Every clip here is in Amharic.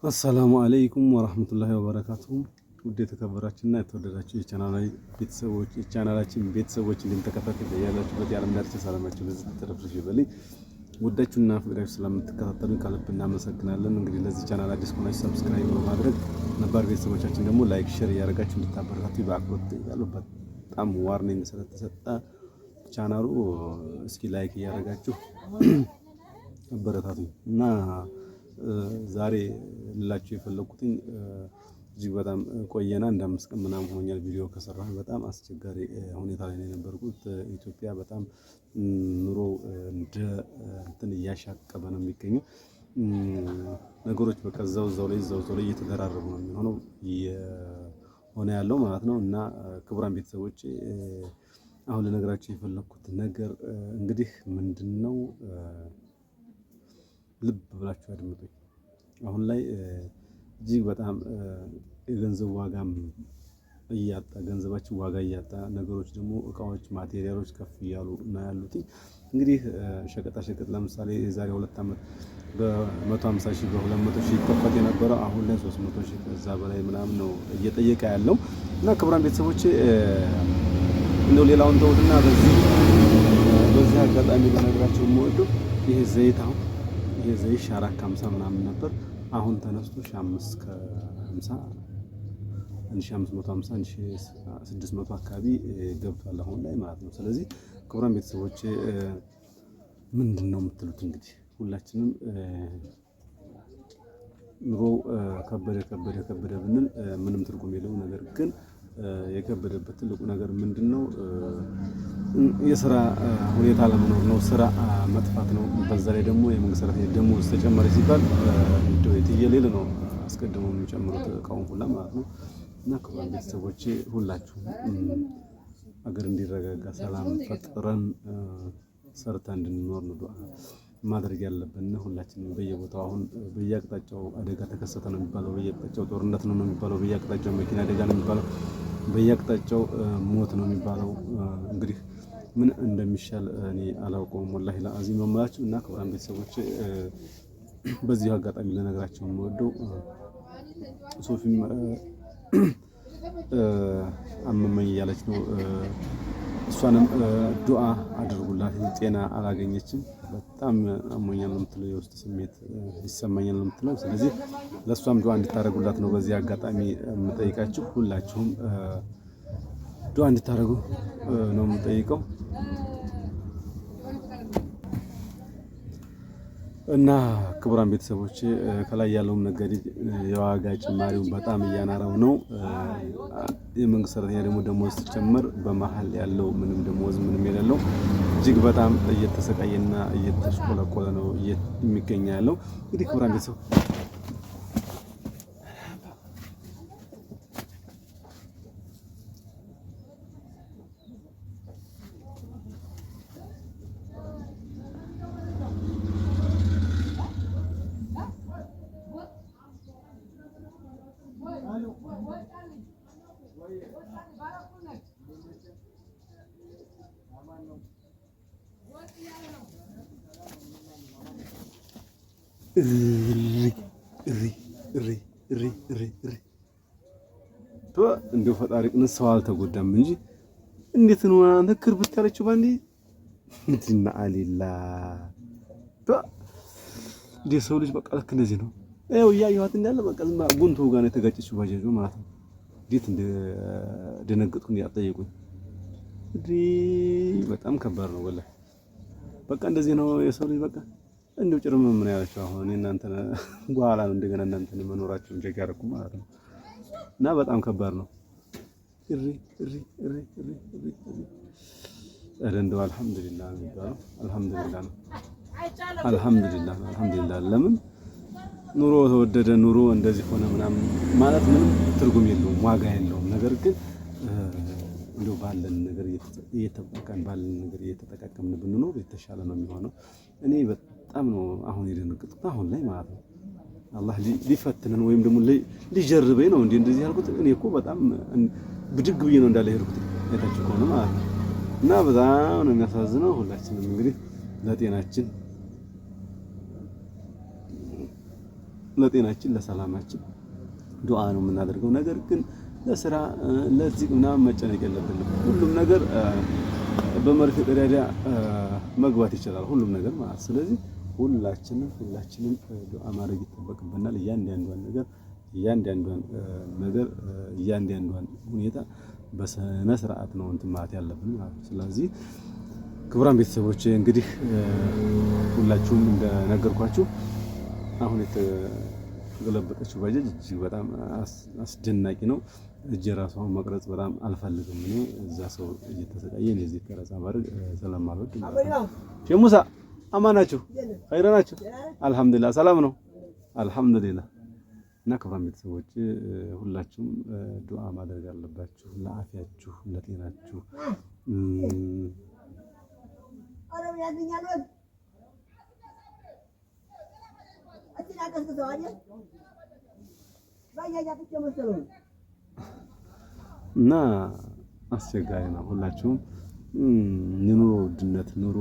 አሰላሙ አለይኩም ወራህመቱላሂ ወበረካቱሁ። ውድ የተከበራችሁና የተወደዳችሁ የቻናላችን ቤተሰቦች እንደምትከታተሉ ያላችሁበት የዓለም ዳርቻ ሰላማችሁ ለዚህ ተረፍርሽ ይበልኝ። ወዳችሁና ፍቅራችሁ ስለምትከታተሉን ከልብ እናመሰግናለን። እንግዲህ ለዚህ ቻናል አዲስ ከሆናችሁ ሰብስክራይብ በማድረግ ነባር ቤተሰቦቻችን ደግሞ ላይክ፣ ሼር እያደረጋችሁ እንድታበረታቱ በአክብሮት ያሉበት በጣም ዋርኒንግ ስለተሰጠ ቻናሉ እስኪ ላይክ እያደረጋችሁ አበረታቱኝ እና ዛሬ ልላችሁ የፈለኩትኝ እጅግ በጣም ቆየና እንደ 5 ቀን ምናምን ሆኛል ቪዲዮ ከሰራሁ። በጣም አስቸጋሪ ሁኔታ ላይ ነው የነበርኩት። ኢትዮጵያ በጣም ኑሮ እንደ እንትን እያሻቀበ ነው የሚገኘው። ነገሮች በቃ እዛው ላይ እየተደራረቡ ነው የሚሆነው የሆነ ያለው ማለት ነው። እና ክቡራን ቤተሰቦች አሁን ልነግራችሁ የፈለኩት ነገር እንግዲህ ምንድነው፣ ልብ ብላችሁ አድምጡኝ። አሁን ላይ እጅግ በጣም የገንዘብ ዋጋም እያጣ ገንዘባችን ዋጋ እያጣ ነገሮች ደግሞ እቃዎች ማቴሪያሎች ከፍ እያሉ ነው ያሉት። እንግዲህ ሸቀጣ ሸቀጥ ለምሳሌ የዛሬ 2 ዓመት በ150 ሺህ በ200 ሺህ ይከፈት የነበረው አሁን ላይ 300 ሺህ ከዛ በላይ ምናምን ነው እየጠየቀ ያለው። እና ክቡራን ቤተሰቦች እንደው ሌላውን ተውትና በዚህ አጋጣሚ ልነግራችሁ የምወደው ይሄ ዘይት አሁን የዘይት 450 ምናምን ነበር። አሁን ተነስቶ 550 1550 1600 አካባቢ ገብቷል አሁን ላይ ማለት ነው። ስለዚህ ክቡራን ቤተሰቦች ምንድነው የምትሉት? እንግዲህ ሁላችንም ኑሮ ከበደ ብንል ምንም ትርጉም የለውም። ነገር ግን የከበደበት ትልቁ ነገር ምንድነው? የሥራ ሁኔታ ለመኖር ነው። ስራ መጥፋት ነው። በዛ ላይ ደግሞ የመንግስት ሰራተኛ ደሞዝ ተጨማሪ ሲባል እንደው የትየሌለ ነው አስቀድመው የሚጨምሩት እቃውን ሁላ ማለት ነው። እና ክቡራን ቤተሰቦቼ ሁላችሁም አገር እንዲረጋጋ ሰላም ፈጥረን ሰርተን እንድንኖር ነው ዱዓ ማድረግ ያለብን። ሁላችንም በየቦታው አሁን በየአቅጣጫው አደጋ ተከሰተ ነው የሚባለው፣ በየአቅጣጫው ጦርነት ነው የሚባለው፣ በየአቅጣጫው መኪና አደጋ ነው የሚባለው፣ በየአቅጣጫው ሞት ነው የሚባለው። እንግዲህ ምን እንደሚሻል እኔ አላውቀውም ወላሂ ለአዚም መምላችሁ። እና ክቡራን ቤተሰቦች በዚህ አጋጣሚ ለነገራችሁ የምወደው ሶፊም አመመኝ እያለች ነው። እሷንም ዱዓ አድርጉላት። ጤና አላገኘችም። በጣም አሞኛል ነው የምትለው፣ የውስጥ ስሜት ይሰማኛል ነው የምትለው። ስለዚህ ለእሷም ዱዓ እንድታደርጉላት ነው በዚህ አጋጣሚ የምጠይቃችሁ። ሁላችሁም ዱዓ እንድታደርጉ ነው የምጠይቀው። እና ክቡራን ቤተሰቦች ከላይ ያለውም ነጋዴ የዋጋ ጭማሪውን በጣም እያናረው ነው። የመንግስት ሰራተኛ ደግሞ ደሞዝ ሲጨመር በመሀል ያለው ምንም ደሞዝ ምንም የሌለው እጅግ በጣም እየተሰቃየና እየተሽቆለቆለ ነው የሚገኝ ያለው። እንግዲህ ክቡራን ቤተሰብ እንደው ፈጣሪ ቅንስ ሰው አልተጎዳም እንጂ እንዴት ነው አንተ ክርብት ያለችው ባንዴ እንትና አሊላ ሰው ልጅ በቃ ልክ እንደዚህ ነው። ያው እያየኋት እንዳለ በቃ ዝም ጉንቱ ጋር ነው የተጋጨችው ባጃጁ ማለት ነው። እንዴት እንደደነገጥኩ ያጠየቁኝ በጣም ከባድ ነው ወላሂ። በቃ እንደዚህ ነው የሰው ልጅ በቃ እንደው ጭርም ምን ያለችው አሁን እናንተ በኋላ ነው እንደገና እናንተ መኖራችሁን ጀግ ያደረኩ ማለት ነው። እና በጣም ከባድ ነው። እንደው አልሐምዱሊላህ ነው አልሐምዱሊላህ ነው አልሐምዱሊላህ። ለምን ኑሮ ተወደደ ኑሮ እንደዚህ ሆነ ምናምን ማለት ምንም ትርጉም የለውም፣ ዋጋ የለውም። ነገር ግን እንደው ባለን ነገር እየተጠቀምን ብንኖር የተሻለ ነው የሚሆነው። እኔ በጣም ነው አሁን የደነገጥኩት አሁን ላይ ማለት ነው። አላህ ሊፈትነን ወይም ደግሞ ሊጀርበኝ ነው እንደዚህ ያልኩት። እኔ እኮ በጣም ብድግ ብዬ ነው እንዳለ ሄድኩት የታች ከሆነ ማለት ነው። እና በጣም ነው የሚያሳዝነው። ሁላችንም እንግዲህ ለጤናችን ለጤናችን ለሰላማችን ዱዓ ነው የምናደርገው። ነገር ግን ለስራ ለዚህ ምናምን መጨነቅ የለብንም። ሁሉም ነገር በመርፌ ቀዳዳ መግባት ይችላል፣ ሁሉም ነገር ማለት። ስለዚህ ሁላችንም ዱዓ ማድረግ ይጠበቅብናል። እያንዳንዷን ነገር እያንዳንዷን ሁኔታ በስነ ስርዓት ነው እንትን ማለት ያለብን ማለት ነው። ስለዚህ ክቡራን ቤተሰቦች እንግዲህ ሁላችሁም እንደነገርኳችሁ አሁን የተገለበጠችው ባጃጅ እጅግ በጣም አስደናቂ ነው። እጄ ራሷን መቅረጽ በጣም አልፈልግም። እኔ እዛ ሰው እየተሰቃየ እኔ እዚህ ቀረጻ ማድረግ ስለማልወድ ማለት ነው። ሼህ ሙሳ አማናችሁ ኸይር ናችሁ? አልሐምዱሊላህ ሰላም ነው አልሐምዱሊላህ። እና ክቡራን ቤተሰቦች ሁላችሁም ዱዓ ማድረግ አለባችሁ ለአፊያችሁ ለጤናችሁ። እና አስቸጋሪ ነው። ሁላችሁም የኑሮ ውድነት ኑሮ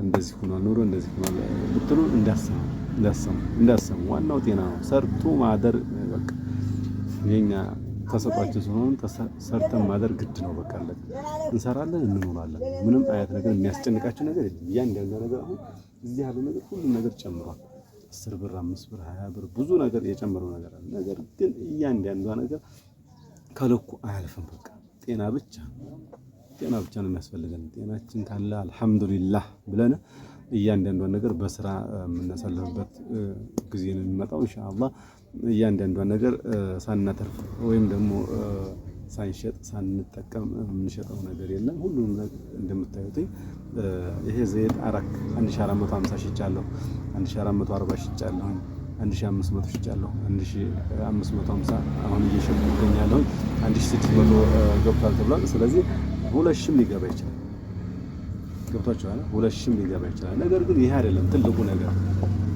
እንደዚህ ሆኗል ብትሉ እንዳሰሙ ዋናው ጤና ነው። ሰርቶ ማደር በቃ የኛ ተሰጧችን ስለሆነ ሰርተን ማደር ግድ ነው። በቃ እንሰራለን እንኖራለን። ምንም አይነት ነገር የሚያስጨንቃችሁ ነገር የለም። እያንዳንዱ ነገር አሁን እዚህ ያለው ነገር ሁሉም ነገር ጨምሯል። 10 ብር 5 ብር 20 ብር ብዙ ነገር የጨመረው ነገር አለ። ነገር ግን እያንዳንዷ ነገር ከልኩ አያልፍም። በቃ ጤና ብቻ ነው የሚያስፈልገን። ጤናችን ካለ አልሐምዱሊላህ ብለን እያንዳንዷን ነገር በስራ የምናሳልፍበት ጊዜ ነው የሚመጣው ኢንሻአላህ። እያንዳንዷን ነገር ሳናተርፍ ወይም ደግሞ ሳንሸጥ ሳንጠቀም የምንሸጠው ነገር የለም። ሁሉም ነገር እንደምታዩት ይሄ ዘይት 1450 ሽጫለሁ፣ 1440 ሽጫለሁ፣ 1500 ሽጫለሁ፣ 1550 አሁን እየሸጥኩ እገኛለሁ። 1600 ገብቷል ተብሏል። ስለዚህ 2000 ሊገባ ይችላል። ገብቷችኋል? 2000 ሊገባ ይችላል። ነገር ግን ይሄ አይደለም ትልቁ ነገር።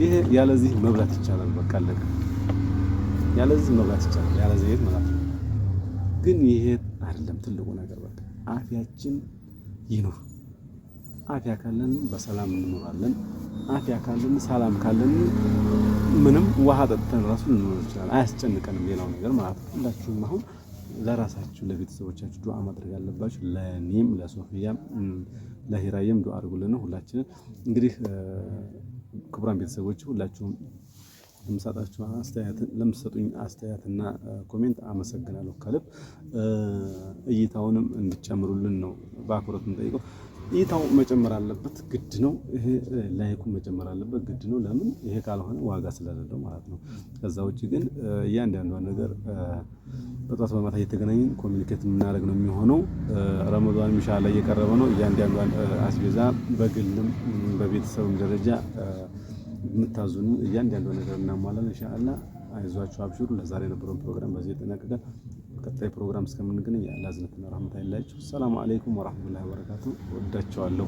ይሄ ያለዚህ መብላት ይቻላል። በቃ አለቀ። ያለዚህ መብላት ይቻላል፣ ያለ ዘይት ማለት ነው። ግን ይሄ አይደለም ትልቁ ነገር። በቃ አፊያችን ይኑር። አፊያ ካለን በሰላም እንኖራለን። አፊያ ካለን ሰላም ካለን ምንም ውሃ ጠጥተን ራሱ ልንኖር ይችላል። አያስጨንቀንም ሌላው ነገር ማለት ነው። ሁላችሁም አሁን ለራሳችሁ ለቤተሰቦቻችሁ ዱዓ ማድረግ አለባችሁ። ለኔም ለሶፊያም ለሂራየም ዱዓ አድርጉልን። ሁላችንም እንግዲህ ክቡራን ቤተሰቦች ሁላችሁም ለምትሰጡኝ አስተያየትና ኮሜንት አመሰግናለሁ ከልብ። እይታውንም እንድጨምሩልን ነው በአክብሮት የምጠይቀው። እይታው መጨመር አለበት ግድ ነው። ይሄ ላይኩ መጨመር አለበት ግድ ነው። ለምን? ይሄ ካልሆነ ዋጋ ስለሌለው ማለት ነው። ከዛ ውጪ ግን እያንዳንዷን ነገር በጧት በማታ እየተገናኘን ኮሚኒኬት የምናደርግ ነው የሚሆነው። ረመዳን ኢንሻአላህ እየቀረበ ነው። እያንዳንዷን አስቤዛ በግልም በቤተሰብም ደረጃ የምታዙን እያንዳንዱ ነገር እናሟላለን ኢንሻአላህ። አይዟችሁ አብሽሩ። ለዛሬ የነበረውን ፕሮግራም በዚህ ተጠናቀቀ። ቀጣይ ፕሮግራም እስከምንገናኝ የአላህ ዝነትና ረህመት አይለያችሁ። ሰላም አለይኩም ወራህመቱላሂ ወበረካቱ። ወዳችኋለሁ።